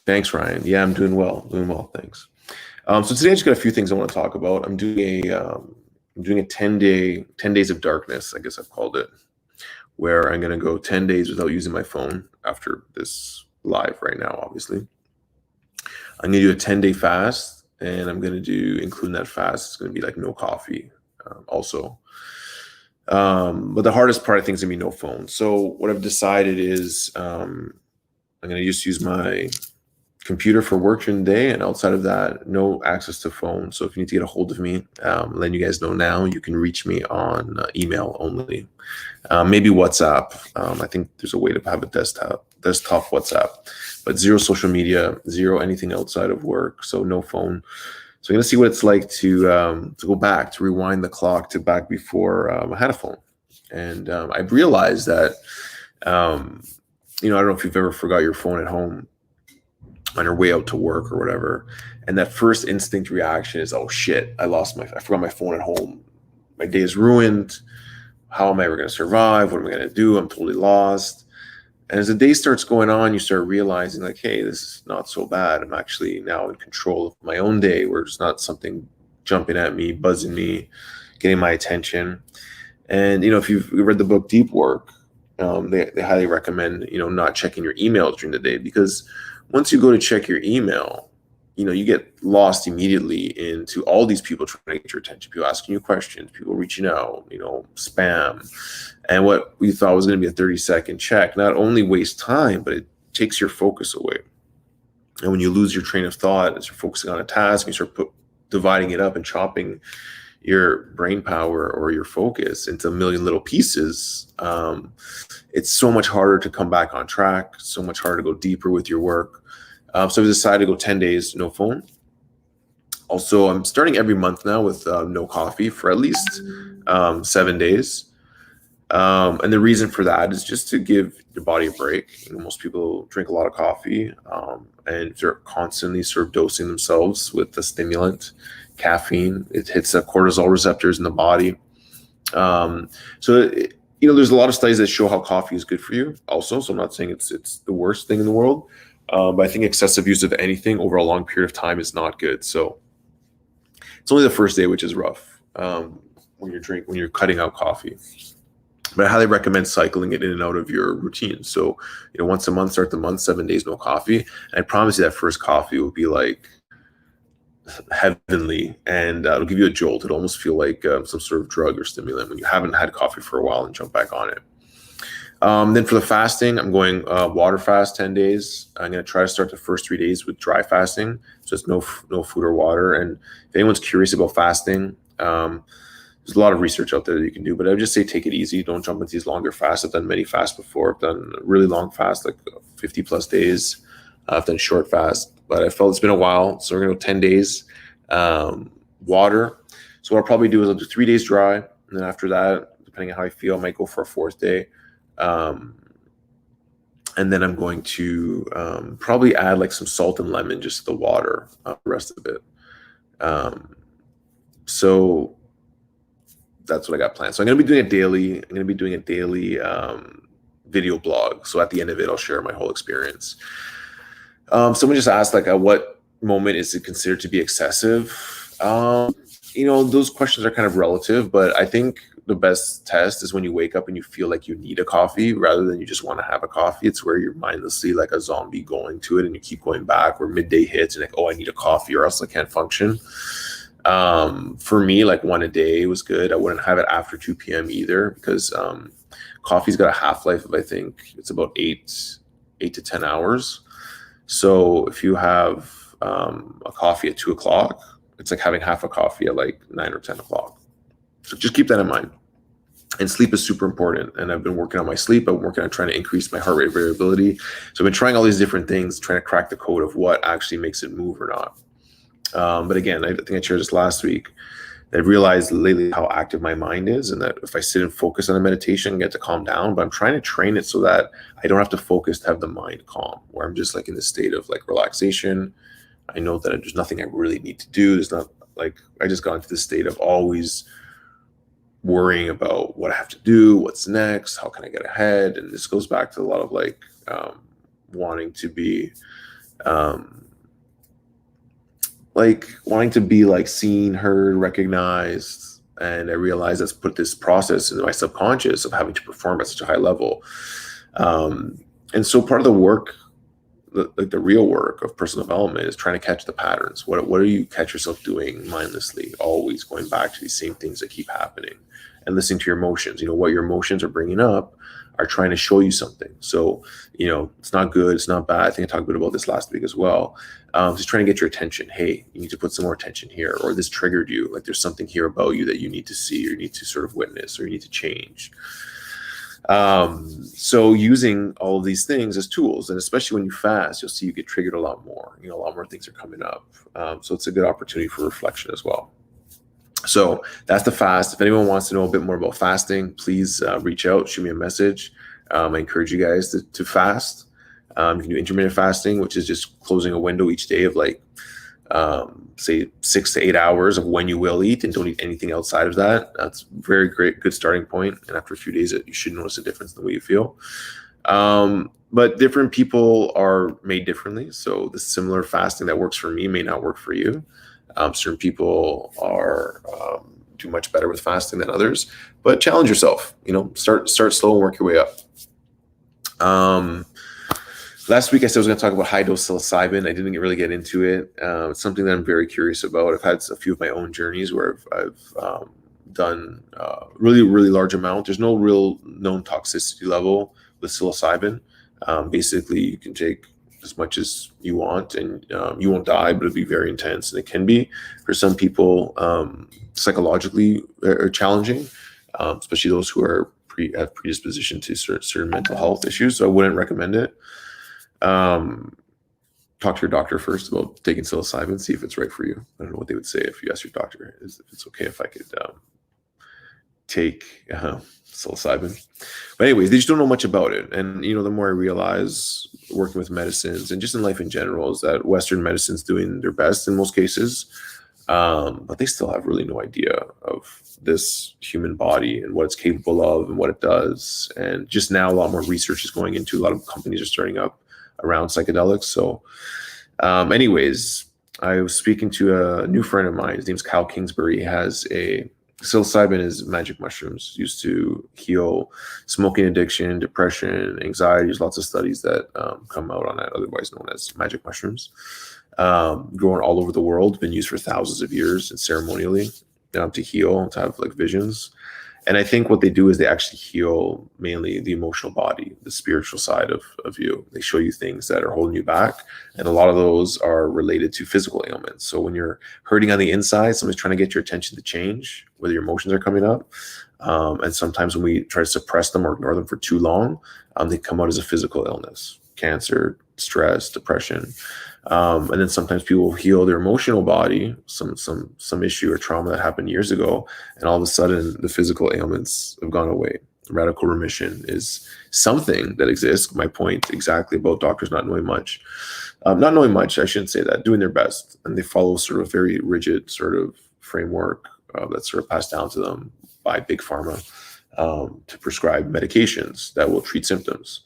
Thanks, Ryan. Yeah, I'm doing well. Doing well, thanks. So today I just got a few things I want to talk about. I'm doing a 10 days of darkness, I guess I've called it, where I'm gonna go 10 days without using my phone after this live right now, obviously. I'm gonna do a 10-day fast, and I'm gonna do, including that fast, it's gonna be like no coffee, also. But the hardest part, I think, is gonna be no phone. So what I've decided is I'm gonna just use my computer for work during the day, and outside of that, no access to phone. So if you need to get a hold of me, letting you guys know now, you can reach me on email only, maybe WhatsApp. I think there's a way to have a desktop WhatsApp, but zero social media, zero anything outside of work. So no phone. So I'm gonna see what it's like to go back, to rewind the clock to back before I had a phone, and I realized that um, I don't know if you've ever forgot your phone at home on your way out to work or whatever, and that first instinct reaction is, oh shit, I forgot my phone at home, my day is ruined, how am I ever going to survive, what am I going to do, I'm totally lost. And as the day starts going on, you start realizing, like, hey, this is not so bad, I'm actually now in control of my own day, where it's not something jumping at me, buzzing me, getting my attention. And if you've read the book Deep Work, they highly recommend not checking your emails during the day, because once you go to check your email, you get lost immediately into all these people trying to get your attention, people asking you questions, people reaching out, spam. And what we thought was going to be a 30-second check not only wastes time, but it takes your focus away. And when you lose your train of thought as you're focusing on a task, you start dividing it up and chopping your brain power or your focus into a million little pieces. It's so much harder to come back on track, so much harder to go deeper with your work. So I've decided to go 10 days, no phone. Also, I'm starting every month now with no coffee for at least 7 days. And the reason for that is just to give your body a break. Most people drink a lot of coffee, and they're constantly sort of dosing themselves with the stimulant, caffeine. It hits the cortisol receptors in the body. There's a lot of studies that show how coffee is good for you also. So I'm not saying it's the worst thing in the world, but I think excessive use of anything over a long period of time is not good. So it's only the first day, which is rough, when you're cutting out coffee. But I highly recommend cycling it in and out of your routine. So, once a month, start the month, 7 days, no coffee. And I promise you that first coffee will be like heavenly, and it'll give you a jolt. It'll almost feel like some sort of drug or stimulant when you haven't had coffee for a while and jump back on it. Then for the fasting, I'm going water fast 10 days. I'm going to try to start the first 3 days with dry fasting. So it's no food or water. And if anyone's curious about fasting, there's a lot of research out there that you can do, but I would just say take it easy. Don't jump into these longer fasts. I've done many fasts before. I've done really long fasts, like 50 plus days. I've done short fasts, but I felt it's been a while. So we're going to go 10 days water. So what I'll probably do is I'll do 3 days dry. And then after that, depending on how I feel, I might go for a fourth day. And then I'm going to probably add like some salt and lemon, just the water, the rest of it. So that's what I got planned. So I'm going to be doing a daily video blog. So at the end of it, I'll share my whole experience. Someone just asked, like, at what moment is it considered to be excessive? Those questions are kind of relative, but I think the best test is when you wake up and you feel like you need a coffee rather than you just want to have a coffee. It's where you're mindlessly like a zombie going to it, and you keep going back, where midday hits and like, oh, I need a coffee or else I can't function. For me, like one a day was good. I wouldn't have it after 2 p.m. either, because coffee's got a half-life of, I think it's about 8 to 10 hours. So if you have a coffee at 2 o'clock, it's like having half a coffee at like 9 or 10 o'clock. So just keep that in mind. And sleep is super important. And I've been working on my sleep. I'm working on trying to increase my heart rate variability. So I've been trying all these different things, trying to crack the code of what actually makes it move or not. But again, I think I shared this last week. I realized lately how active my mind is, and that if I sit and focus on a meditation, I get to calm down. But I'm trying to train it so that I don't have to focus to have the mind calm, where I'm just like in this state of like relaxation. I know that there's nothing I really need to do. There's not like, I just got into this state of always worrying about what I have to do, what's next, how can I get ahead. And this goes back to a lot of like wanting to be um, like wanting to be like seen, heard, recognized. And I realized that's put this process into my subconscious of having to perform at such a high level. And so part of the work, like the real work of personal development, is trying to catch the patterns. What do you catch yourself doing mindlessly, always going back to these same things that keep happening, and listening to your emotions. What your emotions are bringing up are trying to show you something. So, it's not good, it's not bad. I think I talked a bit about this last week as well. Just trying to get your attention. Hey, you need to put some more attention here, or this triggered you. Like there's something here about you that you need to see, or you need to sort of witness, or you need to change. So using all of these things as tools, and especially when you fast, you'll see you get triggered a lot more. A lot more things are coming up. So it's a good opportunity for reflection as well. So that's the fast. If anyone wants to know a bit more about fasting, please reach out, shoot me a message. I encourage you guys to fast. You can do intermittent fasting, which is just closing a window each day of say 6 to 8 hours of when you will eat, and don't eat anything outside of that. That's very good starting point. And after a few days, you should notice a difference in the way you feel. But different people are made differently. So the similar fasting that works for me may not work for you. Certain people are do much better with fasting than others, but challenge yourself. Start slow and work your way up. Last week I said I was going to talk about high dose psilocybin. I didn't really get into it. It's something that I'm very curious about. I've had a few of my own journeys where I've done really, really large amount. There's no real known toxicity level with psilocybin. Basically, you can take as much as you want, and you won't die, but it'll be very intense. And it can be, for some people, psychologically challenging, especially those who are have predisposition to certain mental health issues. So I wouldn't recommend it. Talk to your doctor first about taking psilocybin, see if it's right for you. I don't know what they would say if you ask your doctor if it's okay if I could take psilocybin. But anyways, they just don't know much about it. And the more I realize working with medicines and just in life in general is that Western medicine's doing their best in most cases, but they still have really no idea of this human body and what it's capable of and what it does. And just now a lot more research is going into, a lot of companies are starting up around psychedelics. So anyways, I was speaking to a new friend of mine. His name's Kyle Kingsbury. He has psilocybin is magic mushrooms used to heal smoking addiction, depression, anxiety. There's lots of studies that come out on that, otherwise known as magic mushrooms. Grown all over the world, been used for thousands of years and ceremonially to heal, to have visions. And I think what they do is they actually heal mainly the emotional body, the spiritual side of you. They show you things that are holding you back. And a lot of those are related to physical ailments. So when you're hurting on the inside, somebody's trying to get your attention to change, whether your emotions are coming up. And sometimes when we try to suppress them or ignore them for too long, they come out as a physical illness, cancer, stress, depression. And then sometimes people heal their emotional body, some issue or trauma that happened years ago, and all of a sudden the physical ailments have gone away. Radical remission is something that exists. My point exactly about doctors not knowing much. Not knowing much, I shouldn't say that, doing their best. And they follow sort of very rigid sort of framework that's sort of passed down to them by big pharma to prescribe medications that will treat symptoms.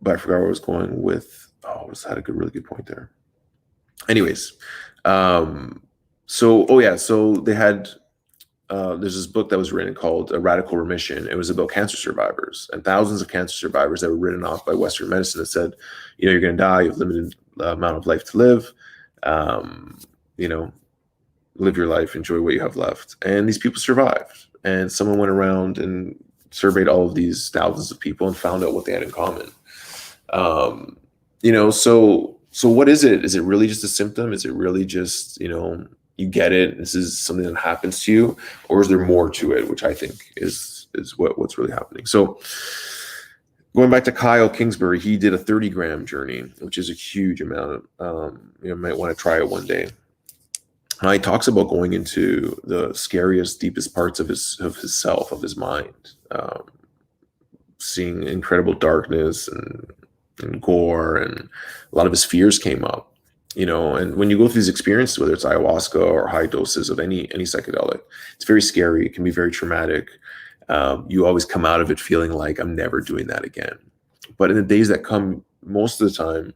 But I forgot where I was going with. I had a really good point there. Anyways, so they had. There's this book that was written called Radical Remission. It was about cancer survivors and thousands of cancer survivors that were written off by Western medicine that said, you're going to die. You have limited amount of life to live. Live your life, enjoy what you have left. And these people survived. And someone went around and surveyed all of these thousands of people and found out what they had in common. So what is it? Is it really just a symptom? Is it really just, you get it, this is something that happens to you, or is there more to it, which I think is what's really happening. So going back to Kyle Kingsbury, he did a 30-gram journey, which is a huge amount. You might want to try it one day. He talks about going into the scariest, deepest parts of his self, of his mind, seeing incredible darkness and gore, and a lot of his fears came up. And when you go through these experiences, whether it's ayahuasca or high doses of any psychedelic, it's very scary. It can be very traumatic. You always come out of it feeling like, I'm never doing that again. But in the days that come most of the time,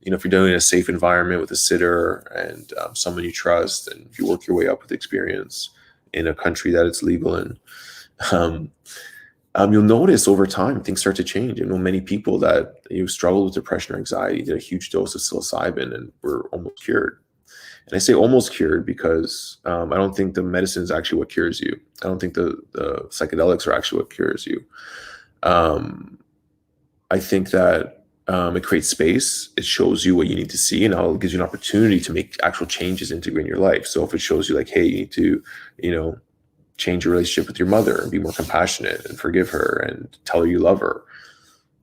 if you're doing it in a safe environment with a sitter and someone you trust, and if you work your way up with experience in a country that it's legal in, um, you'll notice over time things start to change. I know many people that struggle with depression or anxiety did a huge dose of psilocybin and were almost cured. And I say almost cured because I don't think the medicine is actually what cures you. I don't think the psychedelics are actually what cures you. I think that it creates space. It shows you what you need to see, and it gives you an opportunity to make actual changes integrate in your life. So if it shows you like, hey, you need to, change your relationship with your mother and be more compassionate and forgive her and tell her you love her,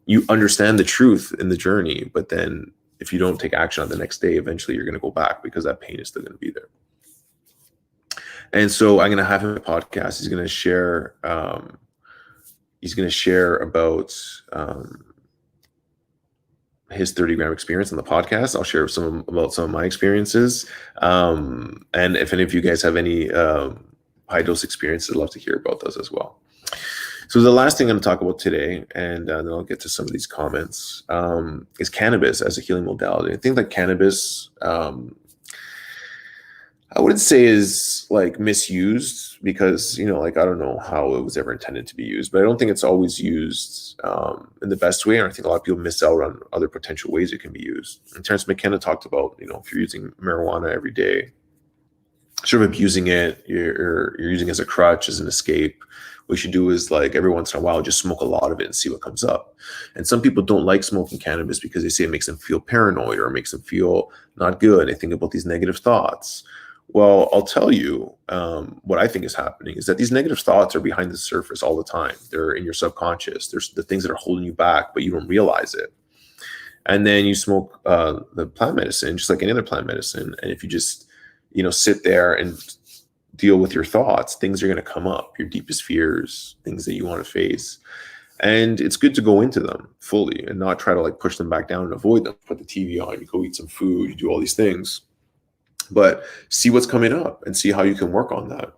you understand the truth in the journey. But then if you don't take action on the next day, eventually you're going to go back because that pain is still going to be there. And so I'm going to have him on the podcast. He's going to share. He's going to share about his 30-gram experience on the podcast. I'll share about some of my experiences. And if any of you guys have any high dose experiences, I'd love to hear about those as well. So the last thing I'm going to talk about today, and then I'll get to some of these comments, is cannabis as a healing modality. I think that cannabis, I wouldn't say is like misused because, I don't know how it was ever intended to be used, but I don't think it's always used in the best way. And I think a lot of people miss out on other potential ways it can be used. And Terence McKenna talked about, if you're using marijuana every day, sort of abusing it, you're using it as a crutch, as an escape. What you should do is like every once in a while, just smoke a lot of it and see what comes up. And some people don't like smoking cannabis because they say it makes them feel paranoid or it makes them feel not good. They think about these negative thoughts. Well, I'll tell you what I think is happening is that these negative thoughts are behind the surface all the time. They're in your subconscious. There's the things that are holding you back, but you don't realize it. And then you smoke the plant medicine, just like any other plant medicine. And if you just, sit there and deal with your thoughts, things are going to come up, your deepest fears, things that you want to face. And it's good to go into them fully and not try to like push them back down and avoid them. Put the TV on, you go eat some food, you do all these things. But see what's coming up and see how you can work on that.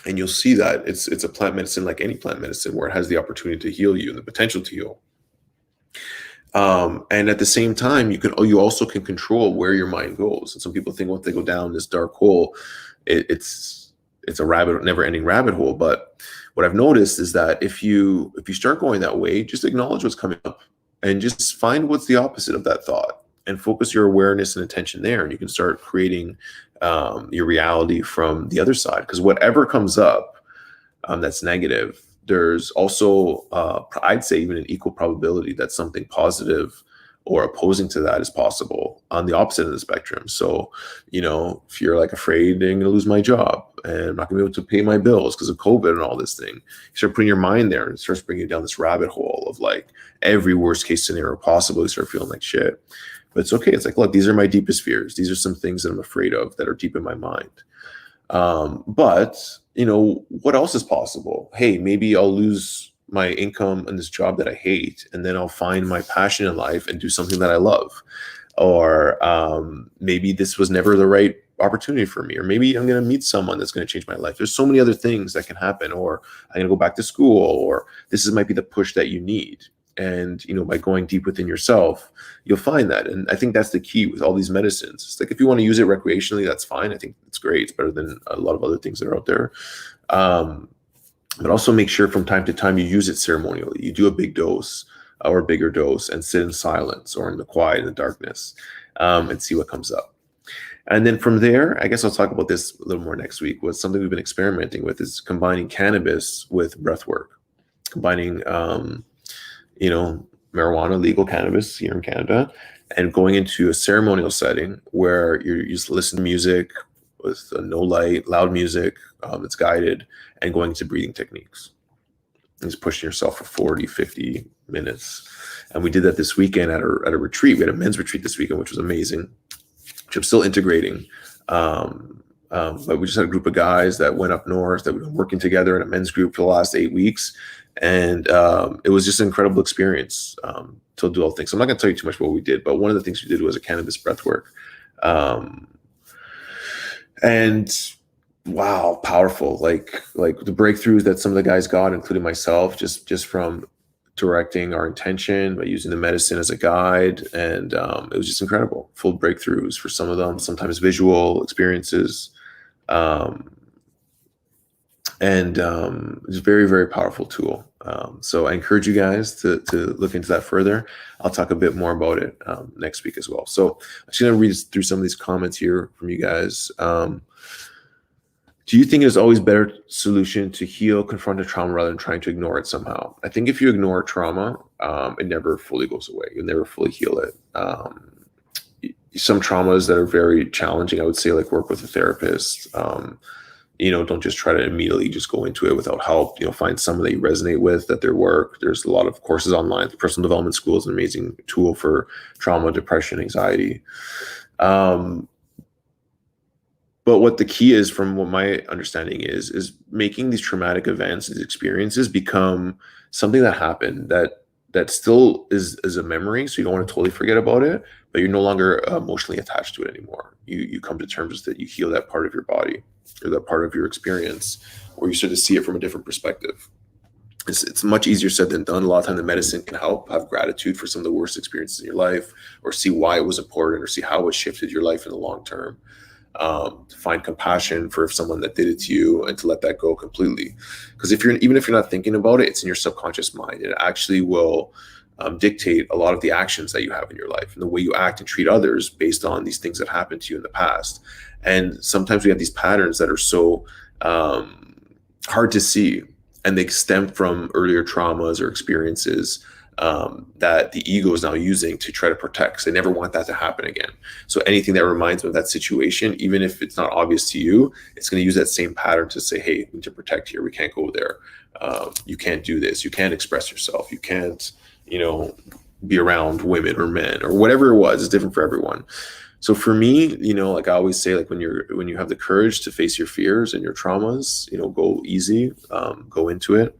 And you'll see that it's a plant medicine like any plant medicine where it has the opportunity to heal you and the potential to heal. And at the same time, you also can control where your mind goes. And some people think once they go down this dark hole, it's a never-ending rabbit hole. But what I've noticed is that if you start going that way, just acknowledge what's coming up and just find what's the opposite of that thought and focus your awareness and attention there. And you can start creating your reality from the other side. Because whatever comes up that's negative, there's also, I'd say, even an equal probability that something positive or opposing to that is possible on the opposite of the spectrum. So, if you're like afraid I'm going to lose my job and I'm not going to be able to pay my bills because of COVID and all this thing, you start putting your mind there and it starts bringing you down this rabbit hole of like every worst case scenario possible. You start feeling like shit. But it's okay. It's like, look, these are my deepest fears. These are some things that I'm afraid of that are deep in my mind. But what else is possible? Hey, maybe I'll lose my income in this job that I hate, and then I'll find my passion in life and do something that I love. Or maybe this was never the right opportunity for me. Or maybe I'm going to meet someone that's going to change my life. There's so many other things that can happen. Or I'm going to go back to school. Or might be the push that you need. And, by going deep within yourself, you'll find that. And I think that's the key with all these medicines. It's like, if you want to use it recreationally, that's fine. I think it's great. It's better than a lot of other things that are out there. But also make sure from time to time you use it ceremonially. You do a big dose or a bigger dose and sit in silence or in the quiet, in the darkness, and see what comes up. And then from there, I guess I'll talk about this a little more next week. What something we've been experimenting with is combining cannabis with breathwork, combining marijuana, legal cannabis here in Canada, and going into a ceremonial setting where you just listen to music with no light, loud music that's guided, and going to breathing techniques. And just pushing yourself for 40, 50 minutes. And we did that this weekend at a retreat. We had a men's retreat this weekend, which was amazing, which I'm still integrating. But we just had a group of guys that went up north that we've been working together in a men's group for the last 8 weeks. And it was just an incredible experience to do all things. So I'm not going to tell you too much about what we did, but one of the things we did was a cannabis breath work. And wow, powerful. Like the breakthroughs that some of the guys got, including myself, just from directing our intention, by using the medicine as a guide. And it was just incredible. Full breakthroughs for some of them, sometimes visual experiences. It's a very, very powerful tool. So I encourage you guys to look into that further. I'll talk a bit more about it next week as well. So I'm just going to read through some of these comments here from you guys. Do you think there's always better solution to heal, confront a trauma rather than trying to ignore it somehow? I think if you ignore trauma, it never fully goes away. You'll never fully heal it. Some traumas that are very challenging, I would say, like, work with a therapist. Don't just try to immediately just go into it without help. Find someone that you resonate with, at their work. There's a lot of courses online. The Personal Development School is an amazing tool for trauma, depression, anxiety. But what the key is, from what my understanding is making these traumatic events, these experiences, become something that happened that still is a memory. So you don't want to totally forget about it, but you're no longer emotionally attached to it anymore. You come to terms that you heal that part of your body, or that part of your experience, or you start to see it from a different perspective. It's much easier said than done. A lot of time the medicine can help. Have gratitude for some of the worst experiences in your life, or see why it was important, or see how it shifted your life in the long term. To find compassion for someone that did it to you, and to let that go completely. Because even if you're not thinking about it, it's in your subconscious mind. It actually will dictate a lot of the actions that you have in your life, and the way you act and treat others based on these things that happened to you in the past. And sometimes we have these patterns that are so hard to see, and they stem from earlier traumas or experiences that the ego is now using to try to protect, because they never want that to happen again. So anything that reminds them of that situation, even if it's not obvious to you, it's going to use that same pattern to say, hey, we need to protect here. We can't go there. You can't do this. You can't express yourself. You can't, be around women or men, or whatever it was. It's different for everyone. So for me, like I always say, like, when you have the courage to face your fears and your traumas, go easy, go into it.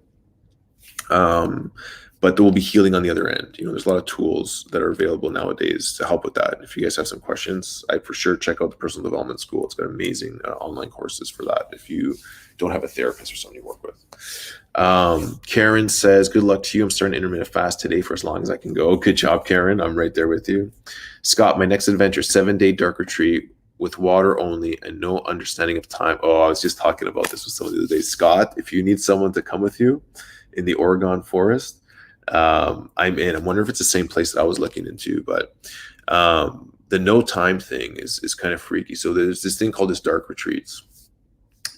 But there will be healing on the other end. There's a lot of tools that are available nowadays to help with that. If you guys have some questions, I'd for sure check out the Personal Development School. It's got amazing online courses for that, if you don't have a therapist or someone you work with. Karen says, good luck to you. I'm starting intermittent fast today for as long as I can go. Good job, Karen. I'm right there with you. Scott, my next adventure, 7-day dark retreat with water only and no understanding of time. Oh, I was just talking about this with someone the other day. Scott, if you need someone to come with you in the Oregon forest, I'm in. I wonder if it's the same place that I was looking into, but the no time thing is kind of freaky. So there's this thing called dark retreats.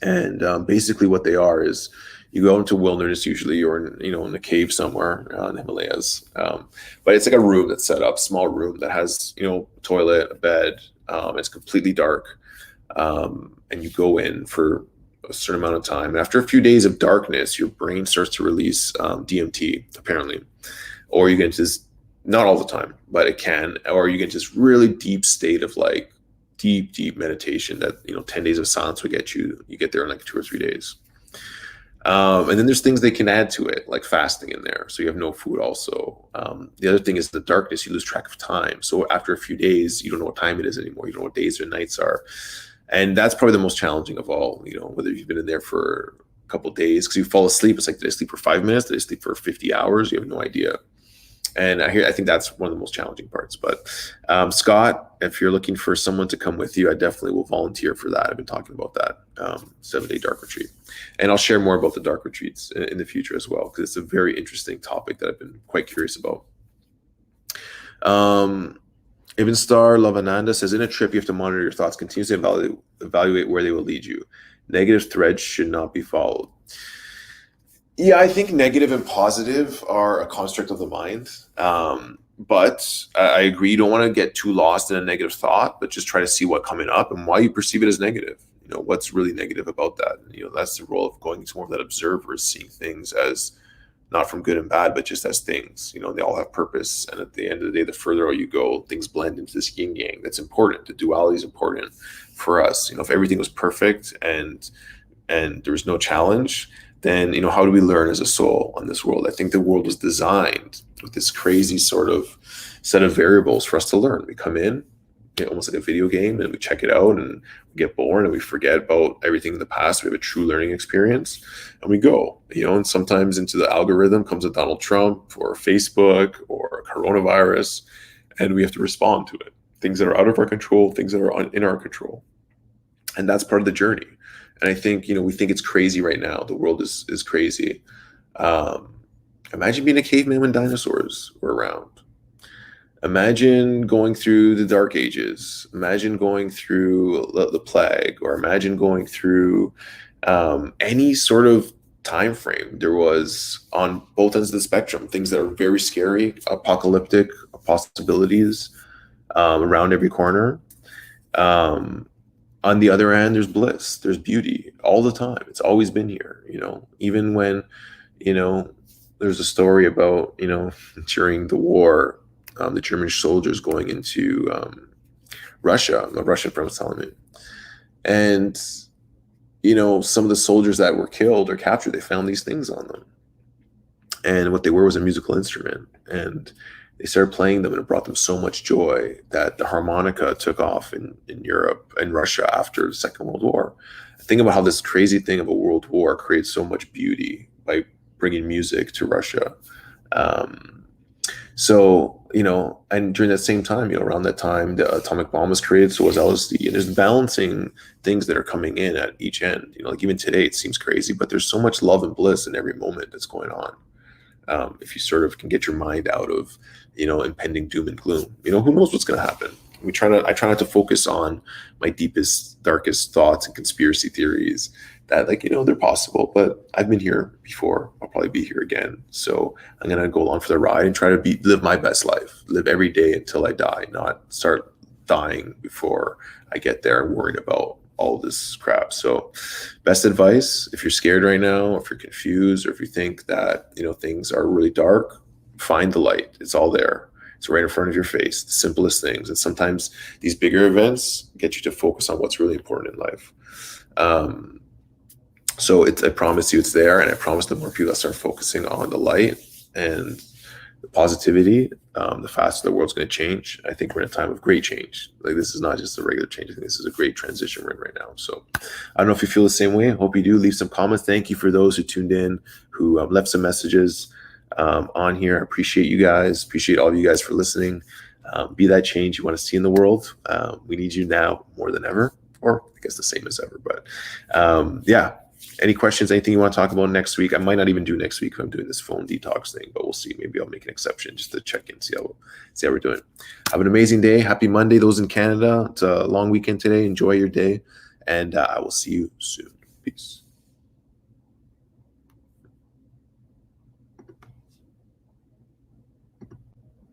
And basically what they are is you go into wilderness usually, or in a cave somewhere in the Himalayas. But it's like a room that's set up, small room that has, toilet, a bed. It's completely dark. And you go in for a certain amount of time. And after a few days of darkness, your brain starts to release DMT, apparently. Or you get into this, not all the time, but it can, or you get into this really deep state of like deep meditation that, 10 days of silence would get you. You get there in like 2 or 3 days. And then there's things they can add to it, like fasting in there. So you have no food also. The other thing is the darkness, you lose track of time. So after a few days, you don't know what time it is anymore. You don't know what days or nights are. And that's probably the most challenging of all, whether you've been in there for a couple of days, because you fall asleep. It's like, did I sleep for 5 minutes? Did I sleep for 50 hours? You have no idea. And I think that's one of the most challenging parts. But Scott, if you're looking for someone to come with you, I definitely will volunteer for that. I've been talking about that 7-day dark retreat. And I'll share more about the dark retreats in the future as well, because it's a very interesting topic that I've been quite curious about. Ibn Star Lavananda says, in a trip, you have to monitor your thoughts, continuously evaluate where they will lead you. Negative threads should not be followed. Yeah, I think negative and positive are a construct of the mind. But I agree, you don't want to get too lost in a negative thought, but just try to see what's coming up and why you perceive it as negative. What's really negative about that? That's the role of going to more of that observer, seeing things as not from good and bad, but just as things. They all have purpose. And at the end of the day, the further out you go, things blend into this yin yang. That's important. The duality is important for us. If everything was perfect and there was no challenge, then, how do we learn as a soul on this world? I think the world was designed with this crazy sort of set of variables for us to learn. We come in, almost like a video game, and we check it out and we get bored and we forget about everything in the past. We have a true learning experience and we go, and sometimes into the algorithm comes a Donald Trump or Facebook or coronavirus, and we have to respond to it. Things that are out of our control, things that are in our control. And that's part of the journey. And I think, we think it's crazy right now. The world is crazy. Imagine being a caveman when dinosaurs were around. Imagine going through the dark ages. Imagine going through the plague, or imagine going through any sort of time frame there was on both ends of the spectrum. Things that are very scary, apocalyptic possibilities around every corner. On the other end, there's bliss, there's beauty all the time. It's always been here, even when, there's a story about, during the war, the German soldiers going into Russia, the Russian friend was telling me. And, some of the soldiers that were killed or captured, they found these things on them. And what they were was a musical instrument. And they started playing them, and it brought them so much joy that the harmonica took off in Europe and Russia after the Second World War. Think about how this crazy thing of a world war creates so much beauty by bringing music to Russia. And during that same time, around that time, the atomic bomb was created, so was LSD. And there's balancing things that are coming in at each end. Like even today, it seems crazy, but there's so much love and bliss in every moment that's going on. If you sort of can get your mind out of, impending doom and gloom, who knows what's going to happen. I try not to focus on my deepest, darkest thoughts and conspiracy theories that, they're possible, but I've been here before. I'll probably be here again. So I'm going to go along for the ride and try to live my best life, live every day until I die, not start dying before I get there and worrying about all this crap. So best advice, if you're scared right now, if you're confused, or if you think that, things are really dark, find the light. It's all there. It's right in front of your face, the simplest things. And sometimes these bigger events get you to focus on what's really important in life. I promise you it's there. And I promise the more people that start focusing on the light and the positivity, the faster the world's going to change. I think we're in a time of great change. This is not just a regular change. I think this is a great transition we're in right now. So I don't know if you feel the same way. I hope you do. Leave some comments. Thank you for those who tuned in, who left some messages on here. I appreciate you guys. Appreciate all of you guys for listening. Be that change you want to see in the world. We need you now more than ever, or I guess the same as ever. But any questions, anything you want to talk about next week? I might not even do next week if I'm doing this phone detox thing, but we'll see. Maybe I'll make an exception just to check in, see how we're doing. Have an amazing day. Happy Monday. Those in Canada, it's a long weekend today. Enjoy your day, and I will see you soon. Peace.